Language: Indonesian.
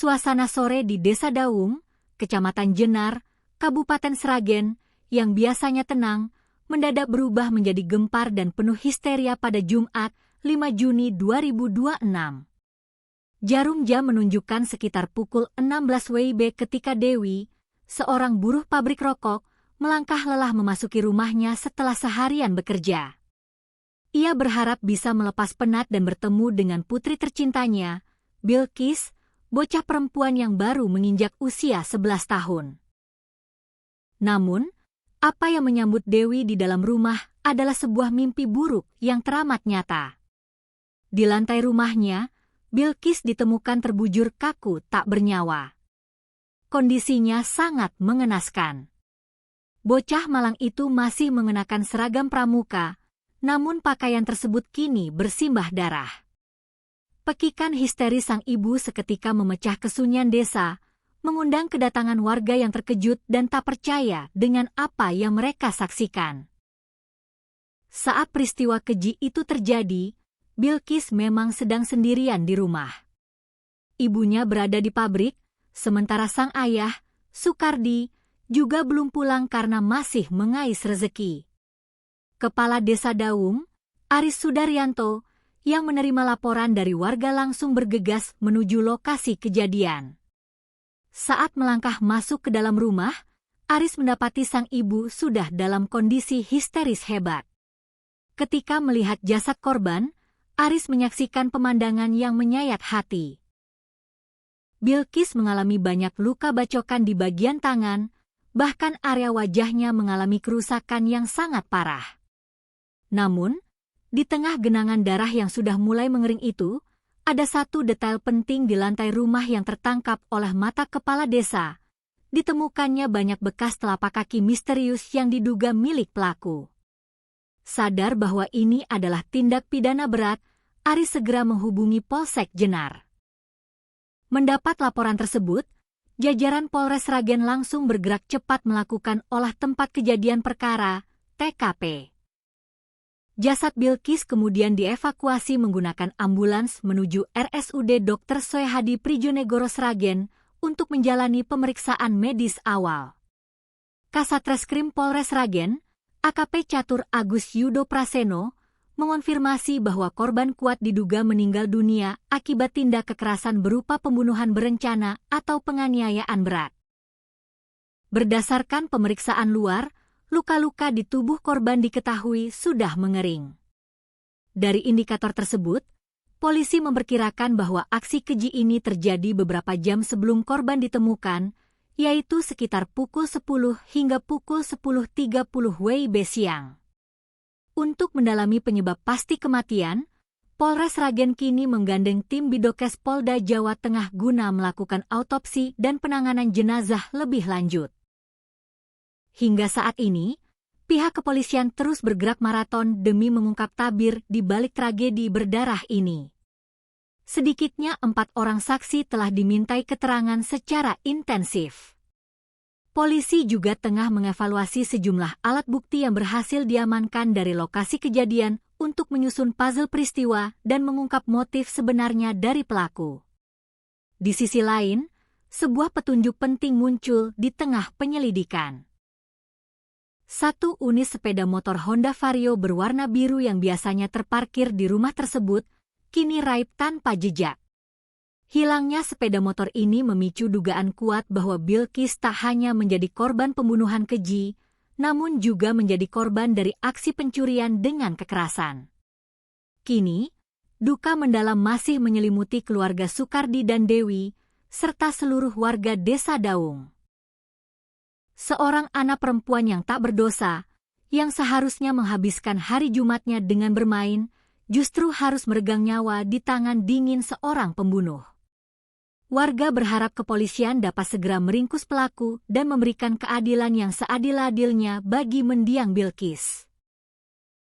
Suasana sore di Desa Daung, Kecamatan Jenar, Kabupaten Sragen, yang biasanya tenang, mendadak berubah menjadi gempar dan penuh histeria pada Jumat, 5 Juni 2026. Jarum jam menunjukkan sekitar pukul 16 WIB ketika Dewi, seorang buruh pabrik rokok, melangkah lelah memasuki rumahnya setelah seharian bekerja. Ia berharap bisa melepas penat dan bertemu dengan putri tercintanya, Bilqis, bocah perempuan yang baru menginjak usia 11 tahun. Namun, apa yang menyambut Dewi di dalam rumah adalah sebuah mimpi buruk yang teramat nyata. Di lantai rumahnya, Bilqis ditemukan terbujur kaku tak bernyawa. Kondisinya sangat mengenaskan. Bocah malang itu masih mengenakan seragam pramuka, namun pakaian tersebut kini bersimbah darah. Pekikan histeris sang ibu seketika memecah kesunyian desa, mengundang kedatangan warga yang terkejut dan tak percaya dengan apa yang mereka saksikan. Saat peristiwa keji itu terjadi, Bilqis memang sedang sendirian di rumah. Ibunya berada di pabrik, sementara sang ayah, Sukardi, juga belum pulang karena masih mengais rezeki. Kepala Desa Daung, Aris Sudaryanto, yang menerima laporan dari warga langsung bergegas menuju lokasi kejadian. Saat melangkah masuk ke dalam rumah, Aris mendapati sang ibu sudah dalam kondisi histeris hebat. Ketika melihat jasad korban, Aris menyaksikan pemandangan yang menyayat hati. Bilqis mengalami banyak luka bacokan di bagian tangan, bahkan area wajahnya mengalami kerusakan yang sangat parah. Namun, di tengah genangan darah yang sudah mulai mengering itu, ada satu detail penting di lantai rumah yang tertangkap oleh mata kepala desa. Ditemukannya banyak bekas telapak kaki misterius yang diduga milik pelaku. Sadar bahwa ini adalah tindak pidana berat, Aris segera menghubungi Polsek Jenar. Mendapat laporan tersebut, jajaran Polres Sragen langsung bergerak cepat melakukan olah tempat kejadian perkara, TKP. Jasad Bilqis kemudian dievakuasi menggunakan ambulans menuju RSUD Dr. Soehadi Prijonegoro Sragen untuk menjalani pemeriksaan medis awal. Kasatreskrim Polres Sragen, AKP Catur Agus Yudo Praseno, mengonfirmasi bahwa korban kuat diduga meninggal dunia akibat tindak kekerasan berupa pembunuhan berencana atau penganiayaan berat. Berdasarkan pemeriksaan luar, luka-luka di tubuh korban diketahui sudah mengering. Dari indikator tersebut, polisi memperkirakan bahwa aksi keji ini terjadi beberapa jam sebelum korban ditemukan, yaitu sekitar pukul 10 hingga pukul 10.30 WIB siang. Untuk mendalami penyebab pasti kematian, Polres Sragen kini menggandeng tim Bidokes Polda Jawa Tengah guna melakukan autopsi dan penanganan jenazah lebih lanjut. Hingga saat ini, pihak kepolisian terus bergerak maraton demi mengungkap tabir di balik tragedi berdarah ini. Sedikitnya 4 orang saksi telah dimintai keterangan secara intensif. Polisi juga tengah mengevaluasi sejumlah alat bukti yang berhasil diamankan dari lokasi kejadian untuk menyusun puzzle peristiwa dan mengungkap motif sebenarnya dari pelaku. Di sisi lain, sebuah petunjuk penting muncul di tengah penyelidikan. Satu unit sepeda motor Honda Vario berwarna biru yang biasanya terparkir di rumah tersebut, kini raib tanpa jejak. Hilangnya sepeda motor ini memicu dugaan kuat bahwa Bilqis tak hanya menjadi korban pembunuhan keji, namun juga menjadi korban dari aksi pencurian dengan kekerasan. Kini, duka mendalam masih menyelimuti keluarga Sukardi dan Dewi, serta seluruh warga Desa Daung. Seorang anak perempuan yang tak berdosa, yang seharusnya menghabiskan hari Jumatnya dengan bermain, justru harus meregang nyawa di tangan dingin seorang pembunuh. Warga berharap kepolisian dapat segera meringkus pelaku dan memberikan keadilan yang seadil-adilnya bagi mendiang Bilqis.